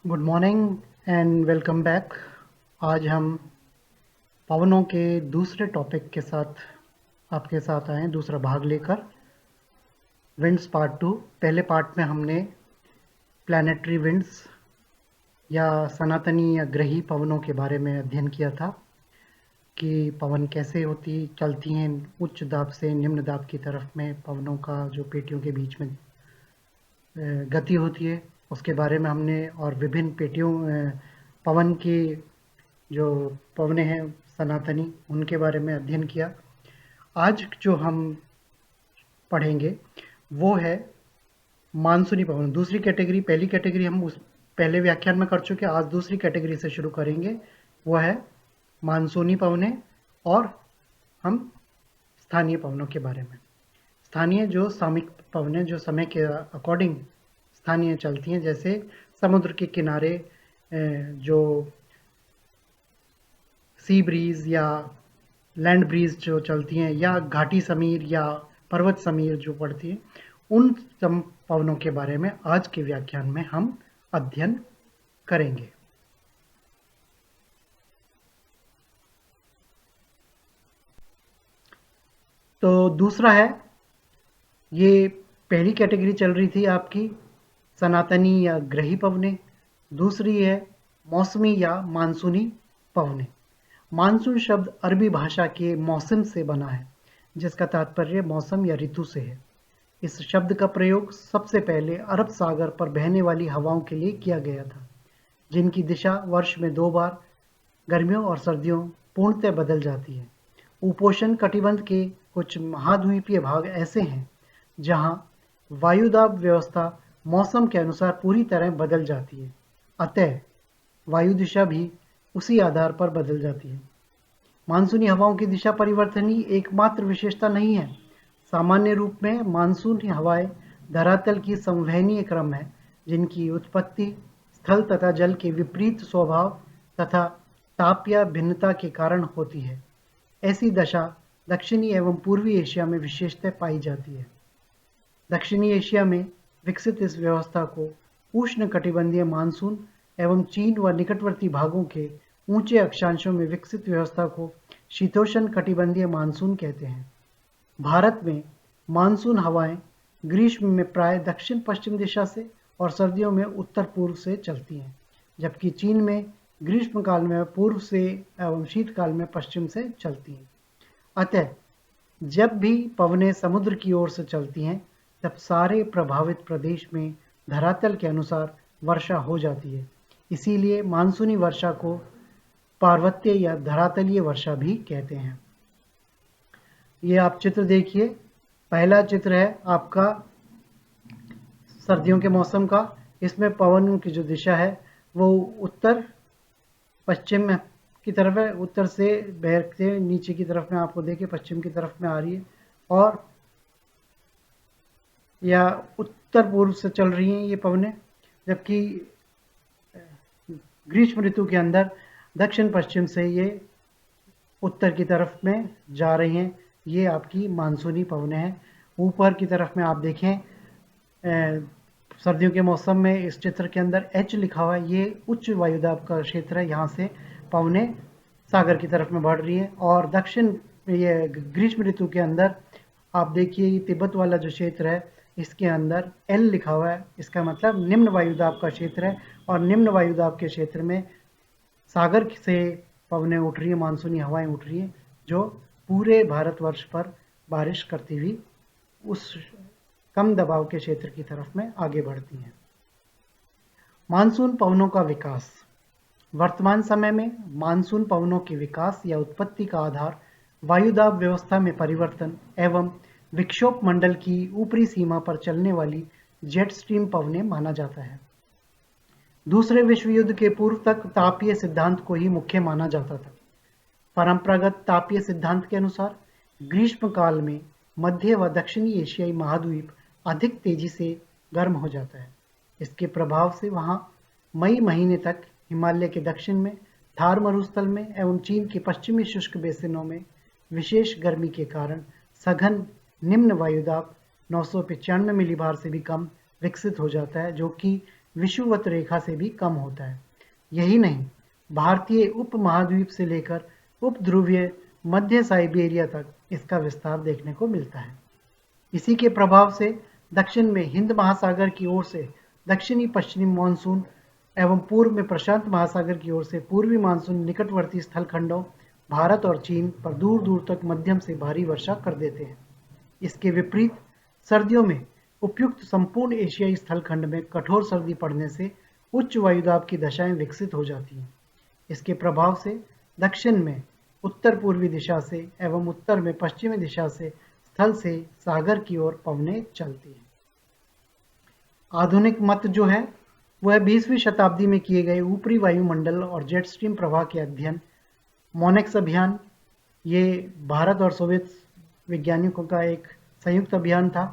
Good morning and welcome back. आज हम पवनों के दूसरे टॉपिक के साथ आपके साथ आए हैं, दूसरा भाग लेकर। Winds part 2। पहले पार्ट में हमने प्लैनेटरी विंड्स या सनातनी या ग्रही पवनों के बारे में अध्ययन किया था कि पवन कैसे चलती हैं उच्च दाब से निम्न दाब की तरफ में। पवनों का जो पेटियों के बीच में गति होती है उसके बारे में हमने, और विभिन्न पवन की जो पवनें हैं सनातनी, उनके बारे में अध्ययन किया। आज जो हम पढ़ेंगे वो है मानसूनी पवन, दूसरी कैटेगरी। पहली कैटेगरी हम उस पहले व्याख्यान में कर चुके, आज दूसरी कैटेगरी से शुरू करेंगे। वो है मानसूनी पवनें, और हम स्थानीय पवनों के बारे में। स्थानीय जो सामयिक पवनें जो समय के अकॉर्डिंग स्थानीय चलती हैं, जैसे समुद्र के किनारे जो सी ब्रीज या लैंड ब्रीज जो चलती हैं, या घाटी समीर या पर्वत समीर जो पड़ती हैं, उन पवनों के बारे में आज के व्याख्यान में हम अध्ययन करेंगे। तो दूसरा है, ये पहली कैटेगरी चल रही थी आपकी सनातनी या ग्रही पवनें। दूसरी है मौसमी या मानसूनी पवनें। मानसून शब्द अरबी भाषा के मौसम से बना है, जिसका तात्पर्य मौसम या ऋतु से है। इस शब्द का प्रयोग सबसे पहले अरब सागर पर बहने वाली हवाओं के लिए किया गया था, जिनकी दिशा वर्ष में 2 बार गर्मियों और सर्दियों पूर्णतः बदल जाती है। उपोष्ण कटिबंध के कुछ महाद्वीपीय भाग ऐसे हैं जहां वायुदाब व्यवस्था मौसम के अनुसार पूरी तरह बदल जाती है, अतः वायु दिशा भी उसी आधार पर बदल जाती है। मानसूनी हवाओं की दिशा परिवर्तन ही एकमात्र विशेषता नहीं है। सामान्य रूप में मानसूनी हवाएं धरातल की संवहनीय क्रम है, जिनकी उत्पत्ति स्थल तथा जल के विपरीत स्वभाव तथा ताप या भिन्नता के कारण होती है। ऐसी दशा दक्षिणी एवं पूर्वी एशिया में विशेषतः पाई जाती है। दक्षिणी एशिया में विकसित इस व्यवस्था को उष्ण कटिबंधीय मानसून एवं चीन व निकटवर्ती भागों के ऊंचे अक्षांशों में विकसित व्यवस्था को शीतोष्ण कटिबंधीय मानसून कहते हैं। भारत में मानसून हवाएं ग्रीष्म में प्राय दक्षिण पश्चिम दिशा से और सर्दियों में उत्तर पूर्व से चलती हैं, जबकि चीन में ग्रीष्म काल में पूर्व से एवं शीतकाल में पश्चिम से चलती हैं। अतः जब भी पवनें समुद्र की ओर से चलती हैं, तब सारे प्रभावित प्रदेश में धरातल के अनुसार वर्षा हो जाती है। इसीलिए मानसूनी वर्षा को पार्वत्य या धरातलीय वर्षा भी कहते हैं। ये आप चित्र देखिए। पहला चित्र है आपका सर्दियों के मौसम का। इसमें पवन की जो दिशा है वो उत्तर पश्चिम की तरफ है, उत्तर से बहते नीचे की तरफ में आपको देखे पश्चिम की तरफ में आ रही है, और या उत्तर पूर्व से चल रही हैं ये पवनें, जबकि ग्रीष्म ऋतु के अंदर दक्षिण पश्चिम से ये उत्तर की तरफ में जा रही हैं। ये आपकी मानसूनी पवनें हैं। ऊपर की तरफ में आप देखें सर्दियों के मौसम में इस चित्र के अंदर H लिखा हुआ है, ये उच्च वायुदाब का क्षेत्र है। यहाँ से पवनें सागर की तरफ में बढ़ रही है। और दक्षिण ये ग्रीष्म ऋतु के अंदर आप देखिए ये तिब्बत वाला जो क्षेत्र है, इसके अंदर L लिखा हुआ है। इसका मतलब निम्न वायुदाब का क्षेत्र है, और निम्न वायुदाब के क्षेत्र में सागर से पवनें उठ रही हैं, मानसूनी हवाएं उठ रही हैं, जो पूरे भारतवर्ष पर बारिश करती हुई उस कम दबाव के क्षेत्र की तरफ में आगे बढ़ती हैं। मानसून पवनों का विकास। वर्तमान समय में मानसून पवनों के विकास या उत्पत्ति का आधार वायुदाब व्यवस्था में परिवर्तन एवं विक्षोभ मंडल की ऊपरी सीमा पर चलने वाली जेट स्ट्रीम पवनें माना जाता है। दूसरे विश्व युद्ध के पूर्व तक तापीय सिद्धांत को ही मुख्य माना जाता था। परंपरागत तापीय सिद्धांत के अनुसार ग्रीष्म काल में मध्य व दक्षिणी एशियाई महाद्वीप अधिक तेजी से गर्म हो जाता है। इसके प्रभाव से वहां मई महीने तक हिमालय के दक्षिण में, थार मरुस्थल में एवं चीन के पश्चिमी शुष्क बेसिनों में विशेष गर्मी के कारण सघन निम्न वायुदाब 995 मिलीबार से भी कम विकसित हो जाता है, जो कि विषुवत रेखा से भी कम होता है। यही नहीं, भारतीय उपमहाद्वीप से लेकर उपध्रुवीय मध्य साइबेरिया तक इसका विस्तार देखने को मिलता है। इसी के प्रभाव से दक्षिण में हिंद महासागर की ओर से दक्षिणी पश्चिमी मानसून एवं पूर्व में प्रशांत महासागर की ओर से पूर्वी मानसून निकटवर्ती स्थलखंडों भारत और चीन पर दूर दूर तक मध्यम से भारी वर्षा कर देते हैं। इसके विपरीत सर्दियों में उपयुक्त संपूर्ण एशियाई स्थलखंड में कठोर सर्दी पड़ने से उच्च वायुदाब की दशाएं विकसित हो जाती हैं। इसके प्रभाव से दक्षिण में उत्तर पूर्वी दिशा से एवं उत्तर में पश्चिमी दिशा से स्थल से सागर की ओर पवनें चलती हैं। आधुनिक मत जो है वह 20वीं शताब्दी में किए गए ऊपरी वायुमंडल और जेट स्ट्रीम प्रवाह के अध्ययन मोनेक्स अभियान, ये भारत और सोवियत वैज्ञानिकों का एक संयुक्त अभियान था।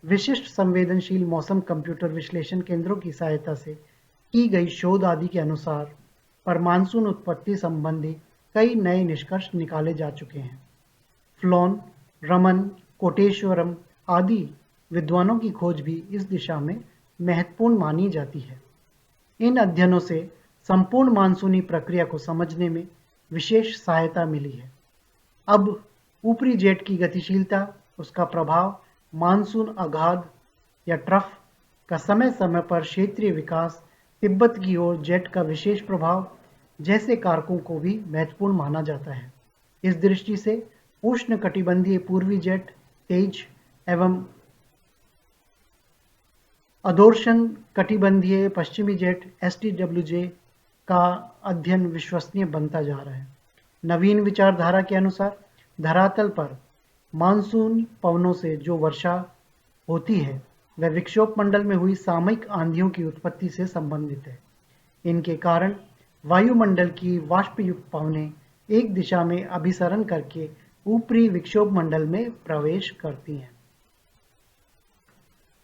विशिष्ट संवेदनशील मौसम कंप्यूटर विश्लेषण केंद्रों की सहायता से की गई शोध आदि के अनुसार पर मानसून उत्पत्ति संबंधी कई नए निष्कर्ष निकाले जा चुके हैं। फ्लोन, रमन, कोटेश्वरम आदि विद्वानों की खोज भी इस दिशा में महत्वपूर्ण मानी जाती है। इन अध्ययनों से संपूर्ण मानसूनी प्रक्रिया को समझने में विशेष सहायता मिली है। अब ऊपरी जेट की गतिशीलता, उसका प्रभाव, मानसून आघात या ट्रफ का समय समय पर क्षेत्रीय विकास, तिब्बत की ओर जेट का विशेष प्रभाव जैसे कारकों को भी महत्वपूर्ण माना जाता है। इस दृष्टि से उष्णकटिबंधीय पूर्वी जेट तेज एवं अधोष्ण कटिबंधीय पश्चिमी जेट STWJ का अध्ययन विश्वसनीय बनता जा रहा है। नवीन विचारधारा के अनुसार धरातल पर मानसून पवनों से जो वर्षा होती है वह विक्षोभ मंडल में हुई सामयिक आंधियों की उत्पत्ति से संबंधित है। इनके कारण वायुमंडल की वाष्पयुक्त पवनें एक दिशा में अभिसरण करके ऊपरी विक्षोभ मंडल में प्रवेश करती हैं।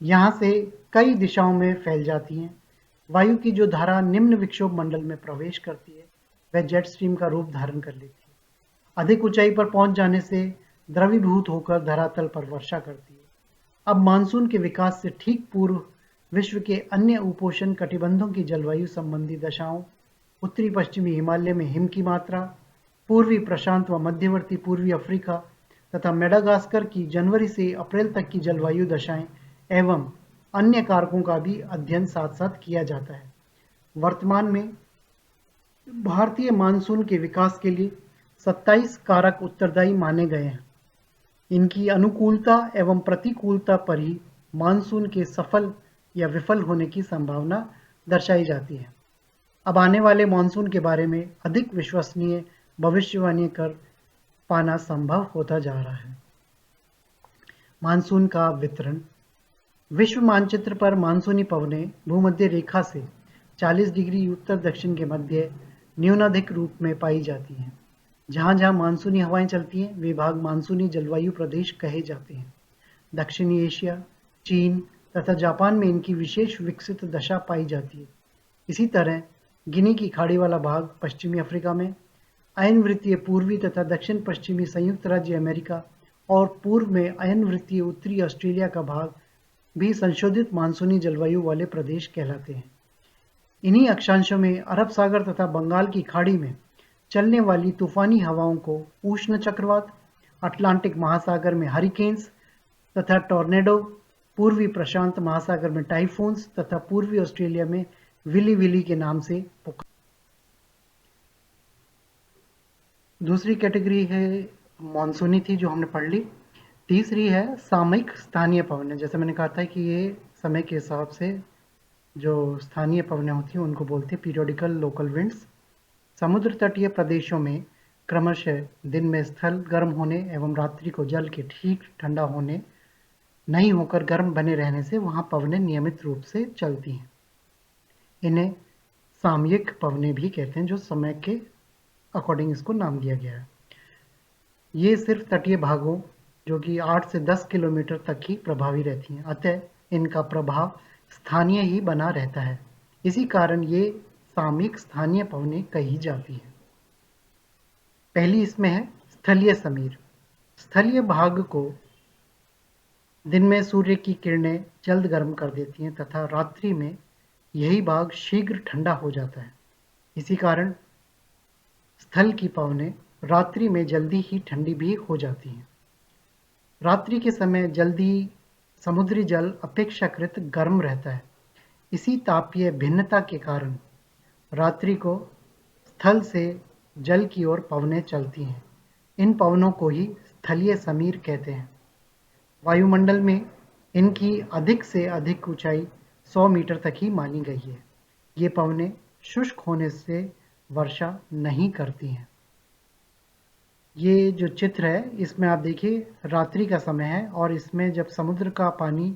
यहाँ से कई दिशाओं में फैल जाती हैं। वायु की जो धारा निम्न विक्षोभ मंडल में प्रवेश करती है वह जेट स्ट्रीम का रूप धारण कर लेती है। अधिक ऊंचाई पर पहुंच जाने से द्रवीभूत होकर धरातल पर वर्षा करती है। अब मानसून के विकास से ठीक पूर्व विश्व के अन्य उपोष्ण कटिबंधों की जलवायु संबंधी दशाओं, उत्तरी पश्चिमी हिमालय में हिम की मात्रा, पूर्वी प्रशांत व मध्यवर्ती पूर्वी अफ्रीका तथा मेडागास्कर की जनवरी से अप्रैल तक की जलवायु दशाएं एवं अन्य कारकों का भी अध्ययन साथ साथ किया जाता है। वर्तमान में भारतीय मानसून के विकास के लिए 27 कारक उत्तरदायी माने गए हैं। इनकी अनुकूलता एवं प्रतिकूलता पर ही मानसून के सफल या विफल होने की संभावना दर्शाई जाती है। अब आने वाले मानसून के बारे में अधिक विश्वसनीय भविष्यवाणी कर पाना संभव होता जा रहा है। मानसून का वितरण। विश्व मानचित्र पर मानसूनी पवनें भूमध्य रेखा से 40 डिग्री उत्तर दक्षिण के मध्य न्यूनाधिक रूप में पाई जाती हैं। जहाँ जहाँ मानसूनी हवाएं चलती हैं वे भाग मानसूनी जलवायु प्रदेश कहे जाते हैं। दक्षिणी एशिया, चीन तथा जापान में इनकी विशेष विकसित दशा पाई जाती है। इसी तरह गिनी की खाड़ी वाला भाग पश्चिमी अफ्रीका में, अयन वृत्तीय पूर्वी तथा दक्षिण पश्चिमी संयुक्त राज्य अमेरिका और पूर्व में अयन वृत्तीय उत्तरी ऑस्ट्रेलिया का भाग भी संशोधित मानसूनी जलवायु वाले प्रदेश कहलाते हैं। इन्हीं अक्षांशों में अरब सागर तथा बंगाल की खाड़ी में चलने वाली तूफानी हवाओं को उष्ण चक्रवात, अटलांटिक महासागर में हरिकेन्स तथा टॉर्नेडो, पूर्वी प्रशांत महासागर में टाइफून्स तथा पूर्वी ऑस्ट्रेलिया में विली विली के नाम से पुकार। दूसरी कैटेगरी है मानसूनी थी जो हमने पढ़ ली। तीसरी है सामयिक स्थानीय पवनें। जैसे मैंने कहा था कि ये समय के हिसाब से जो स्थानीय पवनें होती हैं उनको बोलते हैं पीरियोडिकल लोकल विंड्स। समुद्र तटीय प्रदेशों में क्रमशः दिन में स्थल गर्म होने एवं रात्रि को जल के ठीक ठंडा होने नहीं होकर गर्म बने रहने से वहाँ पवनें नियमित रूप से चलती हैं। इन्हें सामयिक पवनें भी कहते हैं, जो समय के अकॉर्डिंग इसको नाम दिया गया है। ये सिर्फ तटीय भागों जो कि 8 से 10 किलोमीटर तक ही प्रभावी रहती हैं, अतः इनका प्रभाव स्थानीय ही बना रहता है। इसी कारण ये सामयिक स्थानीय पवनें कही जाती हैं। पहली इसमें है स्थलीय समीर। स्थलीय भाग को दिन में सूर्य की किरणें जल्द गर्म कर देती हैं तथा रात्रि में यही भाग शीघ्र ठंडा हो जाता है। इसी कारण स्थल की पवनें रात्रि में जल्दी ही ठंडी भी हो जाती हैं। रात्रि के समय जल्दी समुद्री जल अपेक्षाकृत गर्म रहता है। इसी तापीय भिन्नता के कारण रात्रि को स्थल से जल की ओर पवनें चलती हैं। इन पवनों को ही स्थलीय समीर कहते हैं। वायुमंडल में इनकी अधिक से अधिक ऊंचाई 100 मीटर तक ही मानी गई है। ये पवनें शुष्क होने से वर्षा नहीं करती हैं। ये जो चित्र है इसमें आप देखिए रात्रि का समय है और इसमें जब समुद्र का पानी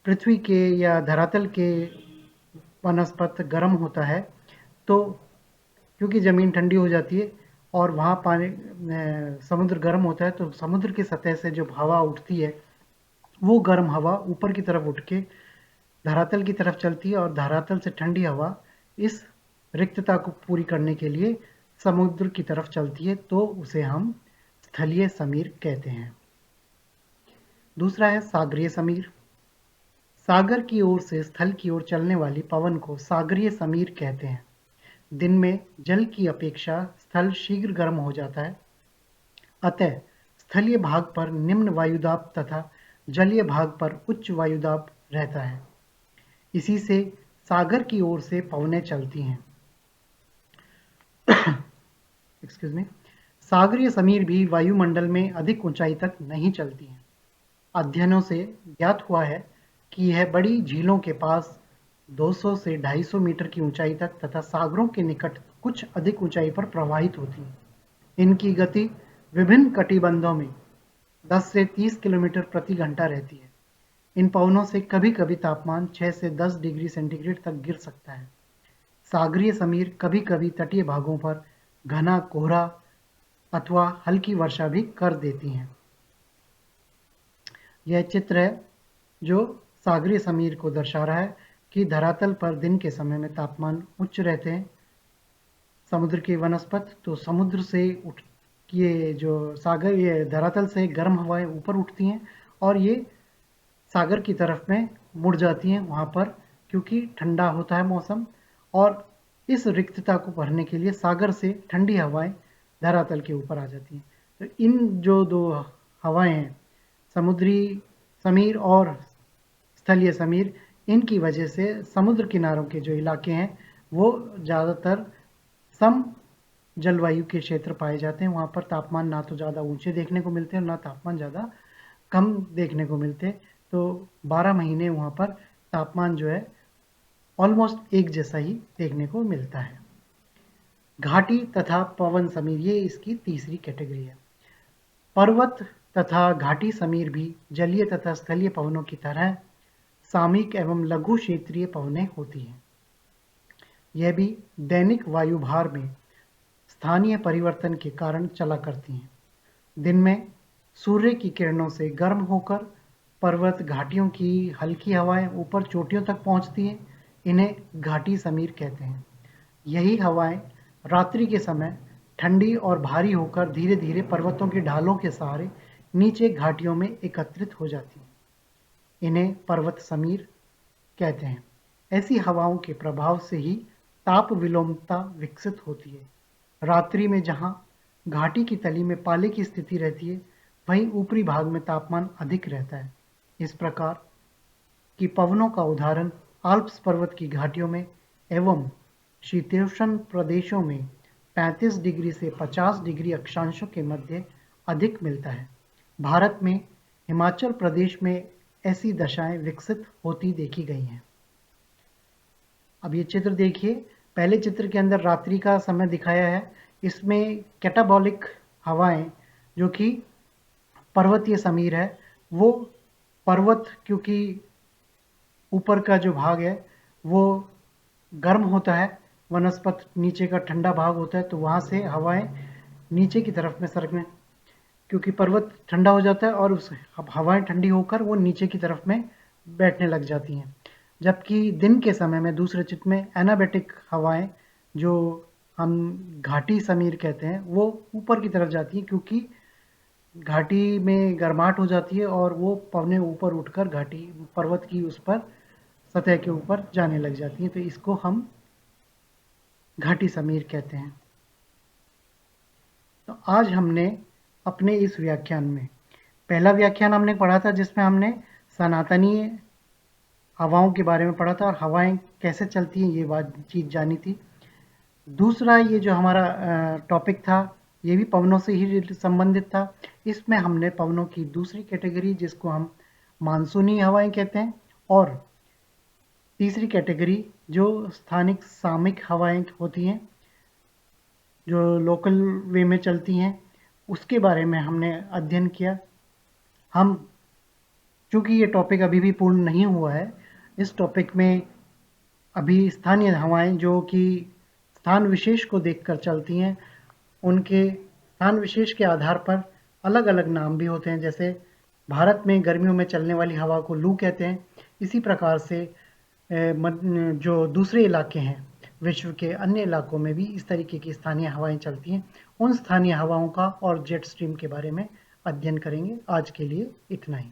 पृथ्वी के या धरातल के वनस्पत गर्म होता है तो क्योंकि ज़मीन ठंडी हो जाती है और वहाँ पानी समुद्र गर्म होता है तो समुद्र की सतह से जो हवा उठती है वो गर्म हवा ऊपर की तरफ उठ के धरातल की तरफ चलती है और धरातल से ठंडी हवा इस रिक्तता को पूरी करने के लिए समुद्र की तरफ चलती है तो उसे हम स्थलीय समीर कहते हैं। दूसरा है सागरीय समीर। सागर की ओर से स्थल की ओर चलने वाली पवन को सागरीय समीर कहते हैं। दिन में जल की अपेक्षा स्थल शीघ्र गर्म हो जाता है, अतः स्थलीय भाग पर निम्न वायुदाब तथा जलीय भाग पर उच्च वायुदाब रहता है। इसी से सागर की ओर से पवनें चलती हैं। Excuse me. सागरीय समीर भी वायुमंडल में अधिक ऊंचाई तक नहीं चलती हैं। अध्ययनों से ज्ञात हुआ है कि यह बड़ी झीलों के पास 200 से 250 मीटर की ऊंचाई तक तथा सागरों के निकट कुछ अधिक ऊंचाई पर प्रवाहित होती हैं। इनकी गति विभिन्न कटिबंधों में 10 से 30 किलोमीटर प्रति घंटा रहती है। इन पवनों से कभी-कभी तापमान 6 से 10 डिग्री सेंटीग्रेड तक गिर सकता है। सागरीय समीर कभी-कभी तटीय भागों पर घना कोहरा अथवा हल्की वर्षा भी कर देती हैं। यह चित्र है जो सागरीय समीर को दर्शा रहा है कि धरातल पर दिन के समय में तापमान उच्च रहते हैं। समुद्र की वनस्पत तो समुद्र से उठ ये जो सागर ये धरातल से गर्म हवाएं ऊपर उठती हैं और ये सागर की तरफ में मुड़ जाती हैं वहाँ पर क्योंकि ठंडा होता है मौसम और इस रिक्तता को भरने के लिए सागर से ठंडी हवाएं धरातल के ऊपर आ जाती हैं। तो इन जो दो हवाएं हैं समुद्री समीर और स्थलीय समीर इनकी वजह से समुद्र किनारों के जो इलाके हैं वो ज़्यादातर सम जलवायु के क्षेत्र पाए जाते हैं। वहाँ पर तापमान ना तो ज़्यादा ऊंचे देखने को मिलते हैं और ना तापमान ज़्यादा कम देखने को मिलते हैं। तो 12 महीने वहाँ पर तापमान जो है ऑलमोस्ट एक जैसा ही देखने को मिलता है। घाटी तथा पवन समीर ये इसकी तीसरी कैटेगरी है। पर्वत तथा घाटी समीर भी जलीय तथा स्थलीय पवनों की तरह सामयिक एवं लघु क्षेत्रीय पवनें होती हैं। यह भी दैनिक वायुभार में स्थानीय परिवर्तन के कारण चला करती हैं। दिन में सूर्य की किरणों से गर्म होकर पर्वत घाटियों की हल्की हवाएं ऊपर चोटियों तक पहुंचती हैं। इन्हें घाटी समीर कहते हैं। यही हवाएं रात्रि के समय ठंडी और भारी होकर धीरे धीरे पर्वतों की ढालों के सहारे नीचे घाटियों में एकत्रित हो जाती हैं। इन्हें पर्वत समीर कहते हैं। ऐसी हवाओं के प्रभाव से ही ताप विलोमता विकसित होती है। रात्रि में जहां घाटी की तली में पाले की स्थिति रहती है वहीं ऊपरी भाग में तापमान अधिक रहता है। इस प्रकार की पवनों का उदाहरण आल्प्स पर्वत की घाटियों में एवं शीतोष्ण प्रदेशों में 35 डिग्री से 50 डिग्री अक्षांशों के मध्य अधिक मिलता है। भारत में हिमाचल प्रदेश में ऐसी दशाएं विकसित होती देखी गई हैं। अब ये चित्र देखिए। पहले चित्र के अंदर रात्रि का समय दिखाया है। इसमें कैटाबॉलिक हवाएं जो कि पर्वतीय समीर है वो पर्वत क्योंकि ऊपर का जो भाग है वो गर्म होता है, वनस्पत नीचे का ठंडा भाग होता है तो वहाँ से हवाएं नीचे की तरफ में सरकने क्योंकि पर्वत ठंडा हो जाता है और उस हवाएं ठंडी होकर वो नीचे की तरफ में बैठने लग जाती हैं। जबकि दिन के समय में दूसरे चित्र में एनाबेटिक हवाएं जो हम घाटी समीर कहते हैं वो ऊपर की तरफ जाती हैं क्योंकि घाटी में गर्माहट हो जाती है और वो पवने ऊपर उठकर घाटी पर्वत की उस पर सतह के ऊपर जाने लग जाती हैं, तो इसको हम घाटी समीर कहते हैं। तो आज हमने अपने इस व्याख्यान में पहला व्याख्यान हमने पढ़ा था जिसमें हमने सनातनी हवाओं के बारे में पढ़ा था और हवाएं कैसे चलती हैं ये बात चीज़ जानी थी। दूसरा ये जो हमारा टॉपिक था ये भी पवनों से ही संबंधित था। इसमें हमने पवनों की दूसरी कैटेगरी जिसको हम मानसूनी हवाएं कहते हैं और तीसरी कैटेगरी जो स्थानिक सामयिक हवाएं होती हैं जो लोकल वे में चलती हैं उसके बारे में हमने अध्ययन किया। हम चूँकि ये टॉपिक अभी भी पूर्ण नहीं हुआ है, इस टॉपिक में अभी स्थानीय हवाएं जो कि स्थान विशेष को देखकर चलती हैं, उनके स्थान विशेष के आधार पर अलग-अलग नाम भी होते हैं। जैसे भारत में गर्मियों में चलने वाली हवा को लू कहते हैं। इसी प्रकार से जो दूसरे इलाके हैं विश्व के अन्य इलाकों में भी इस तरीके की स्थानीय हवाएं चलती हैं। उन स्थानीय हवाओं का और जेट स्ट्रीम के बारे में अध्ययन करेंगे। आज के लिए इतना ही।